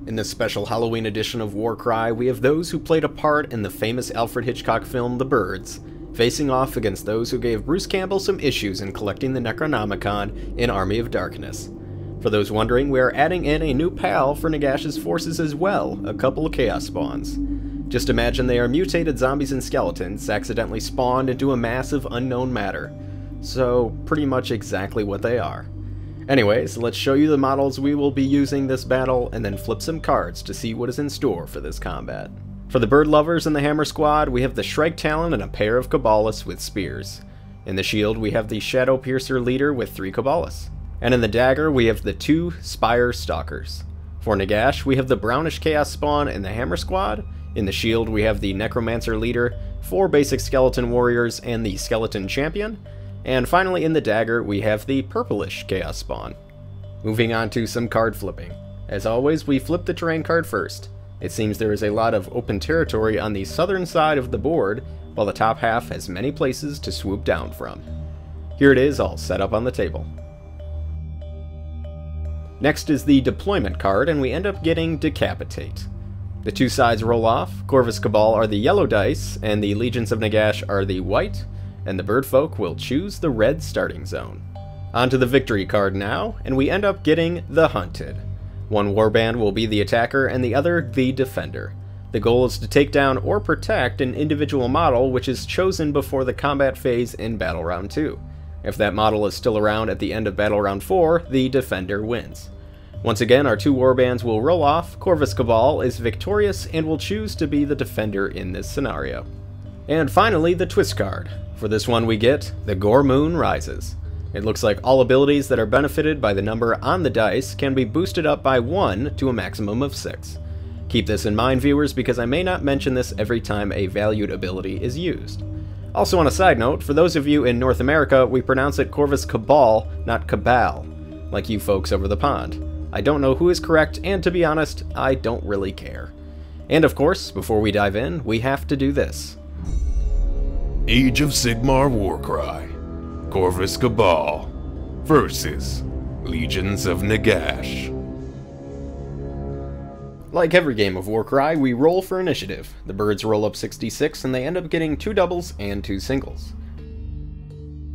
In this special Halloween edition of Warcry, we have those who played a part in the famous Alfred Hitchcock film The Birds, facing off against those who gave Bruce Campbell some issues in collecting the Necronomicon in Army of Darkness. For those wondering, we are adding in a new pal for Nagash's forces as well, a couple of Chaos Spawns. Just imagine they are mutated zombies and skeletons accidentally spawned into a massive unknown matter. So, pretty much exactly what they are. Anyways, let's show you the models we will be using this battle, and then flip some cards to see what is in store for this combat. For the bird lovers in the Hammer Squad, we have the Shrike Talon and a pair of Cabalists with spears. In the shield, we have the Shadow Piercer leader with 3 Cabalists. And in the dagger, we have the 2 Spire Stalkers. For Nagash, we have the Brownish Chaos Spawn in the Hammer Squad. In the shield, we have the Necromancer leader, 4 basic Skeleton Warriors, and the Skeleton Champion. And finally, in the dagger, we have the Purplish Chaos Spawn. Moving on to some card flipping. As always, we flip the terrain card first. It seems there is a lot of open territory on the southern side of the board, while the top half has many places to swoop down from. Here it is, all set up on the table. Next is the deployment card, and we end up getting Decapitate. The 2 sides roll off. Corvus Cabal are the yellow dice, and the Legions of Nagash are the white, and the birdfolk will choose the red starting zone. On to the victory card now, and we end up getting the Hunted. 1 warband will be the attacker and the other the defender. The goal is to take down or protect an individual model which is chosen before the combat phase in Battle Round 2. If that model is still around at the end of Battle Round 4, the defender wins. Once again, our 2 warbands will roll off. Corvus Cabal is victorious and will choose to be the defender in this scenario. And finally, the twist card. For this one we get the GOREMOON Rises. It looks like all abilities that are benefited by the number on the dice can be boosted up by 1 to a maximum of 6. Keep this in mind, viewers, because I may not mention this every time a valued ability is used. Also, on a side note, for those of you in North America, we pronounce it Corvus Cabal, not Cabal, like you folks over the pond. I don't know who is correct, and to be honest, I don't really care. And of course, before we dive in, we have to do this. Age of Sigmar Warcry. Corvus Cabal versus Legions of Nagash. Like every game of Warcry, we roll for initiative. The birds roll up 66 and they end up getting 2 doubles and 2 singles.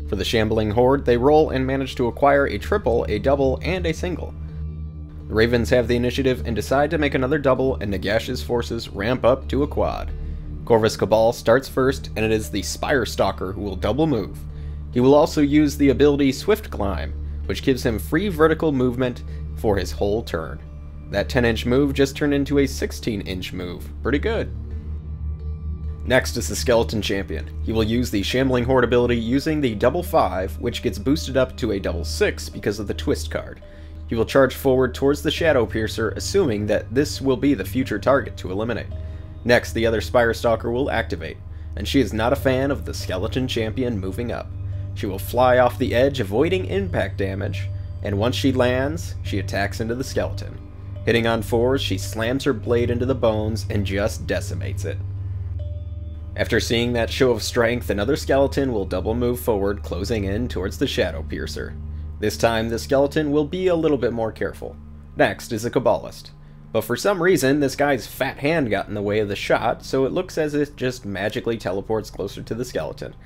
For the shambling horde, they roll and manage to acquire a triple, a double, and a single. The ravens have the initiative and decide to make another double, and Nagash's forces ramp up to a quad. Corvus Cabal starts first, and it is the Spire Stalker who will double move. He will also use the ability Swift Climb, which gives him free vertical movement for his whole turn. That 10-inch move just turned into a 16-inch move. Pretty good. Next is the Skeleton Champion. He will use the Shambling Horde ability using the double 5, which gets boosted up to a double 6 because of the Twist card. He will charge forward towards the Shadow Piercer, assuming that this will be the future target to eliminate. Next, the other Spire Stalker will activate, and she is not a fan of the Skeleton Champion moving up. She will fly off the edge, avoiding impact damage, and once she lands, she attacks into the skeleton. Hitting on 4s, she slams her blade into the bones and just decimates it. After seeing that show of strength, another skeleton will double move forward, closing in towards the Shadow Piercer. This time, the skeleton will be a little bit more careful. Next is a Cabalist. But for some reason, this guy's fat hand got in the way of the shot, so it looks as if it just magically teleports closer to the skeleton.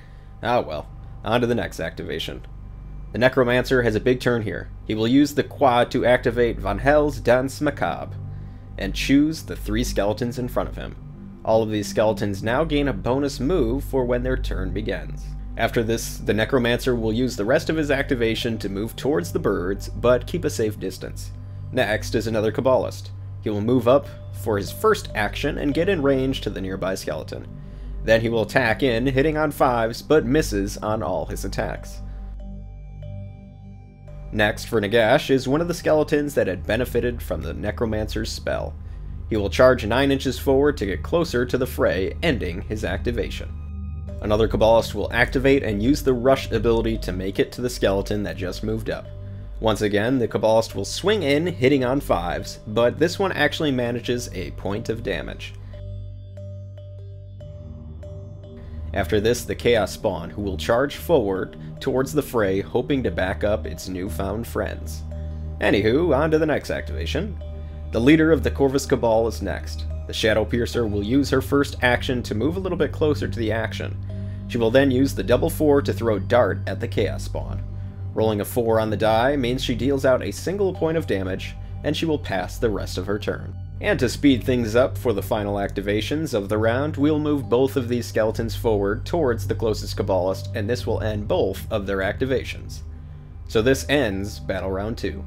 Ah well, on to the next activation. The Necromancer has a big turn here. He will use the quad to activate Van Hell's Danse Macabre, and choose the 3 skeletons in front of him. All of these skeletons now gain a bonus move for when their turn begins. After this, the Necromancer will use the rest of his activation to move towards the birds, but keep a safe distance. Next is another Cabalist. He will move up for his first action and get in range to the nearby skeleton. Then he will attack in, hitting on 5s, but misses on all his attacks. Next for Nagash is one of the skeletons that had benefited from the Necromancer's spell. He will charge 9 inches forward to get closer to the fray, ending his activation. Another Cabalist will activate and use the Rush ability to make it to the skeleton that just moved up. Once again, the Cabalist will swing in, hitting on 5s, but this one actually manages a point of damage. After this, the Chaos Spawn, who will charge forward towards the fray, hoping to back up its newfound friends. Anywho, on to the next activation. The leader of the Corvus Cabal is next. The Shadow Piercer will use her first action to move a little bit closer to the action. She will then use the double 4 to throw Dart at the Chaos Spawn. Rolling a 4 on the die means she deals out a single point of damage, and she will pass the rest of her turn. And to speed things up for the final activations of the round, we'll move both of these skeletons forward towards the closest Cabalist, and this will end both of their activations. So this ends Battle Round 2.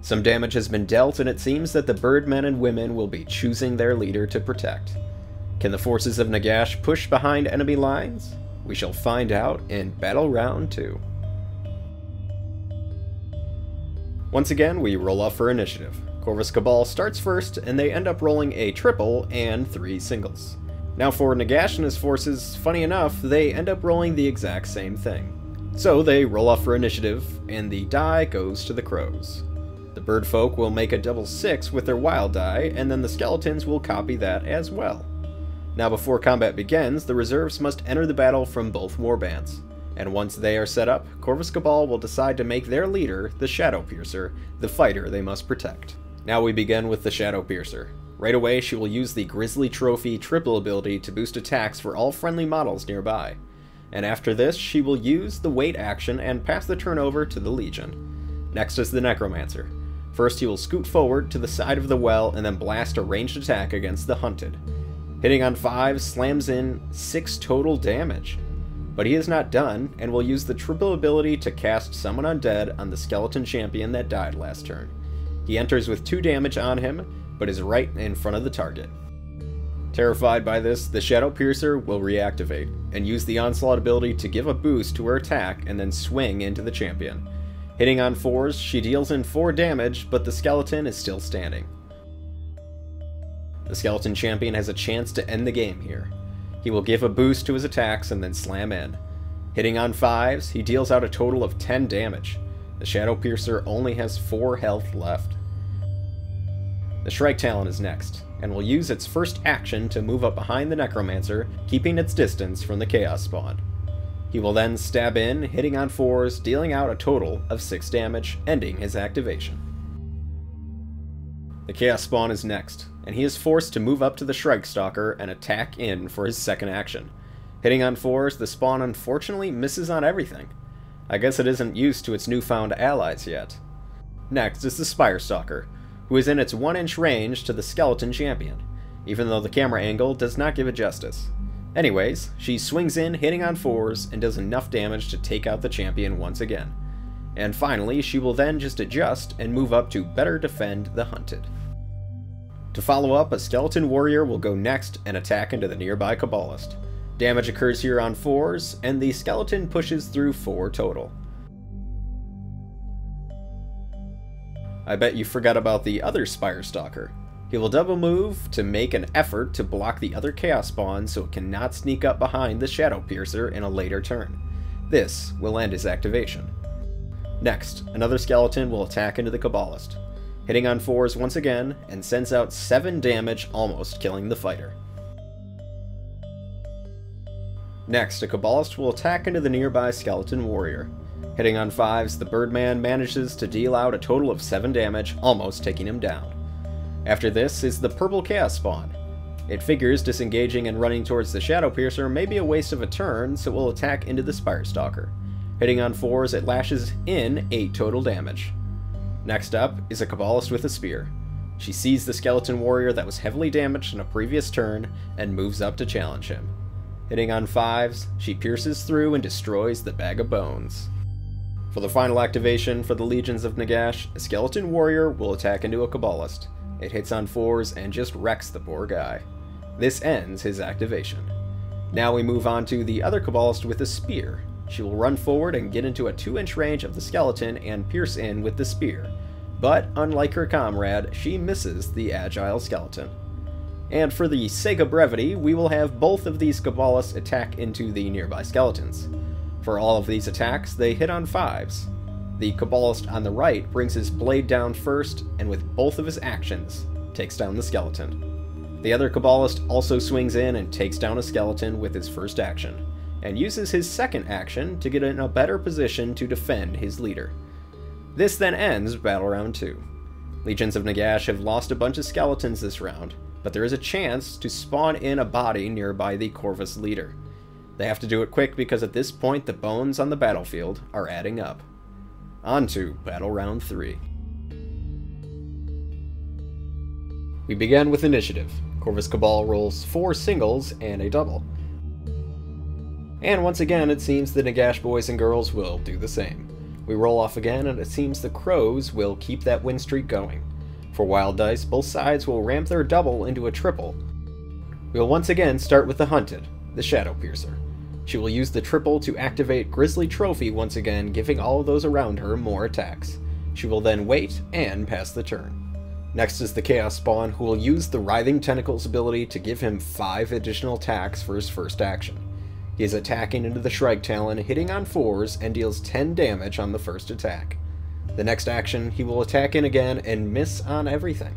Some damage has been dealt, and it seems that the Birdmen and women will be choosing their leader to protect. Can the forces of Nagash push behind enemy lines? We shall find out in Battle Round 2. Once again, we roll off for initiative. Corvus Cabal starts first, and they end up rolling a triple and 3 singles. Now for Nagash and his forces, funny enough, they end up rolling the exact same thing. So they roll off for initiative, and the die goes to the crows. The bird folk will make a double 6 with their wild die, and then the skeletons will copy that as well. Now before combat begins, the reserves must enter the battle from both warbands. And once they are set up, Corvus Cabal will decide to make their leader, the Shadow Piercer, the fighter they must protect. Now we begin with the Shadow Piercer. Right away, she will use the Grizzly Trophy triple ability to boost attacks for all friendly models nearby. And after this, she will use the wait action and pass the turn over to the Legion. Next is the Necromancer. First, he will scoot forward to the side of the well and then blast a ranged attack against the Hunted. Hitting on 5 slams in 6 total damage. But he is not done, and will use the triple ability to cast Summon Undead on the Skeleton Champion that died last turn. He enters with 2 damage on him, but is right in front of the target. Terrified by this, the Shadow Piercer will reactivate, and use the Onslaught ability to give a boost to her attack and then swing into the champion. Hitting on 4s, she deals in 4 damage, but the skeleton is still standing. The Skeleton Champion has a chance to end the game here. He will give a boost to his attacks and then slam in. Hitting on 5s, he deals out a total of 10 damage. The Shadow Piercer only has 4 health left. The Shrike Talon is next, and will use its first action to move up behind the Necromancer, keeping its distance from the Chaos Spawn. He will then stab in, hitting on 4s, dealing out a total of 6 damage, ending his activation. The Chaos Spawn is next, and he is forced to move up to the Shrike Stalker and attack in for his second action. Hitting on 4s, the spawn unfortunately misses on everything. I guess it isn't used to its newfound allies yet. Next is the Spire Stalker, who is in its 1-inch range to the Skeleton Champion, even though the camera angle does not give it justice. Anyways, she swings in, hitting on 4s, and does enough damage to take out the champion once again. And finally, she will then just adjust and move up to better defend the Hunted. To follow up, a Skeleton Warrior will go next and attack into the nearby Cabalist. Damage occurs here on 4s, and the skeleton pushes through 4 total. I bet you forgot about the other Spire Stalker. He will double move to make an effort to block the other Chaos Spawn so it cannot sneak up behind the Shadow Piercer in a later turn. This will end his activation. Next, another skeleton will attack into the Cabalist, hitting on 4s once again, and sends out 7 damage, almost killing the fighter. Next, a Cabalist will attack into the nearby Skeleton Warrior. Hitting on 5s, the Birdman manages to deal out a total of 7 damage, almost taking him down. After this is the Purple Chaos Spawn. It figures disengaging and running towards the Shadow Piercer may be a waste of a turn, so it will attack into the Spire Stalker. Hitting on 4s, it lashes in 8 total damage. Next up is a Cabalist with a spear. She sees the Skeleton Warrior that was heavily damaged in a previous turn and moves up to challenge him. Hitting on 5s, she pierces through and destroys the Bag of Bones. For the final activation for the Legions of Nagash, a Skeleton Warrior will attack into a Cabalist. It hits on 4s and just wrecks the poor guy. This ends his activation. Now we move on to the other Cabalist with a spear. She will run forward and get into a 2-inch range of the skeleton and pierce in with the spear. But, unlike her comrade, she misses the agile skeleton. And for the sake of brevity, we will have both of these Cabalists attack into the nearby skeletons. For all of these attacks, they hit on 5s. The Cabalist on the right brings his blade down first, and with both of his actions, takes down the skeleton. The other Cabalist also swings in and takes down a skeleton with his first action, and uses his second action to get in a better position to defend his leader. This then ends Battle Round 2. Legions of Nagash have lost a bunch of skeletons this round, but there is a chance to spawn in a body nearby the Corvus leader. They have to do it quick because at this point the bones on the battlefield are adding up. On to Battle Round 3. We begin with initiative. Corvus Cabal rolls 4 singles and a double. And once again, it seems the Nagash boys and girls will do the same. We roll off again, and it seems the Crows will keep that win streak going. For wild dice, both sides will ramp their double into a triple. We will once again start with the Hunted, the Shadow Piercer. She will use the triple to activate Grizzly Trophy once again, giving all of those around her more attacks. She will then wait and pass the turn. Next is the Chaos Spawn, who will use the Writhing Tentacles ability to give him 5 additional attacks for his first action. He is attacking into the Shrike Talon, hitting on 4s, and deals 10 damage on the first attack. The next action, he will attack in again and miss on everything.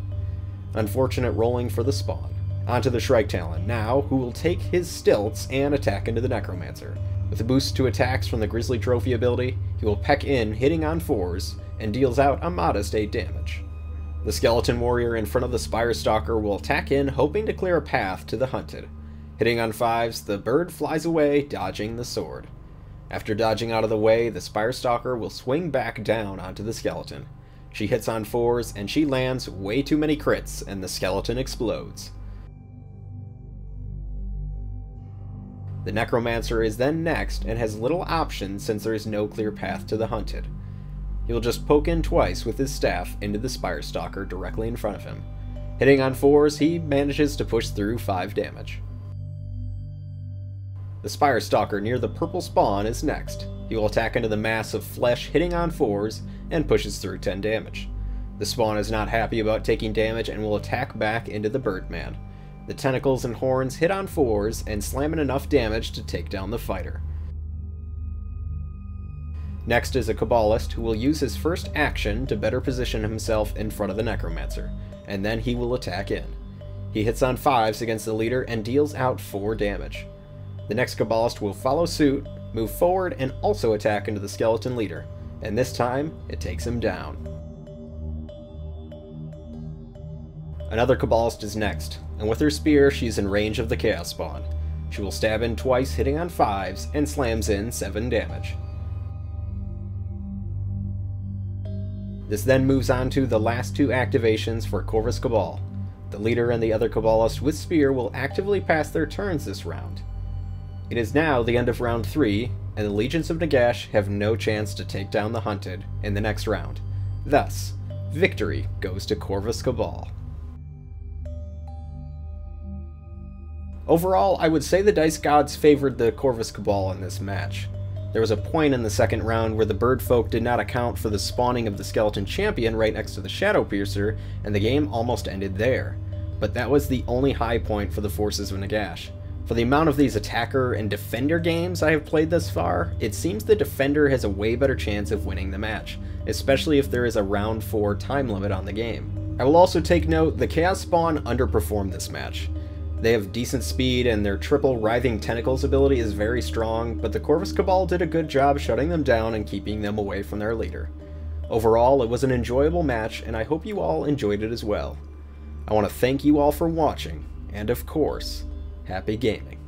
Unfortunate rolling for the Spawn. Onto the Shrike Talon now, who will take his stilts and attack into the Necromancer. With a boost to attacks from the Grizzly Trophy ability, he will peck in, hitting on 4s, and deals out a modest 8 damage. The Skeleton Warrior in front of the Spire Stalker will attack in, hoping to clear a path to the Hunted. Hitting on 5s, the bird flies away, dodging the sword. After dodging out of the way, the Spire Stalker will swing back down onto the skeleton. She hits on 4s, and she lands way too many crits, and the skeleton explodes. The Necromancer is then next, and has little options since there is no clear path to the Hunted. He will just poke in twice with his staff into the Spire Stalker directly in front of him. Hitting on 4s, he manages to push through 5 damage. The Spire Stalker near the purple spawn is next. He will attack into the mass of flesh, hitting on 4s, and pushes through 10 damage. The spawn is not happy about taking damage and will attack back into the Birdman. The tentacles and horns hit on 4s and slam in enough damage to take down the fighter. Next is a Cabalist who will use his first action to better position himself in front of the Necromancer, and then he will attack in. He hits on 5s against the leader and deals out 4 damage. The next Cabalist will follow suit, move forward, and also attack into the skeleton leader, and this time, it takes him down. Another Cabalist is next, and with her spear, she's in range of the Chaos Spawn. She will stab in twice, hitting on 5s, and slams in 7 damage. This then moves on to the last 2 activations for Corvus Cabal. The leader and the other Cabalist with spear will actively pass their turns this round. It is now the end of round 3, and the Legions of Nagash have no chance to take down the Hunted in the next round. Thus, victory goes to Corvus Cabal. Overall, I would say the Dice Gods favored the Corvus Cabal in this match. There was a point in the second round where the bird folk did not account for the spawning of the Skeleton Champion right next to the Shadow Piercer, and the game almost ended there. But that was the only high point for the forces of Nagash. For the amount of these attacker and defender games I have played thus far, it seems the defender has a way better chance of winning the match, especially if there is a round 4 time limit on the game. I will also take note, the Chaos Spawn underperformed this match. They have decent speed and their triple Writhing Tentacles ability is very strong, but the Corvus Cabal did a good job shutting them down and keeping them away from their leader. Overall, it was an enjoyable match, and I hope you all enjoyed it as well. I want to thank you all for watching, and of course, happy gaming.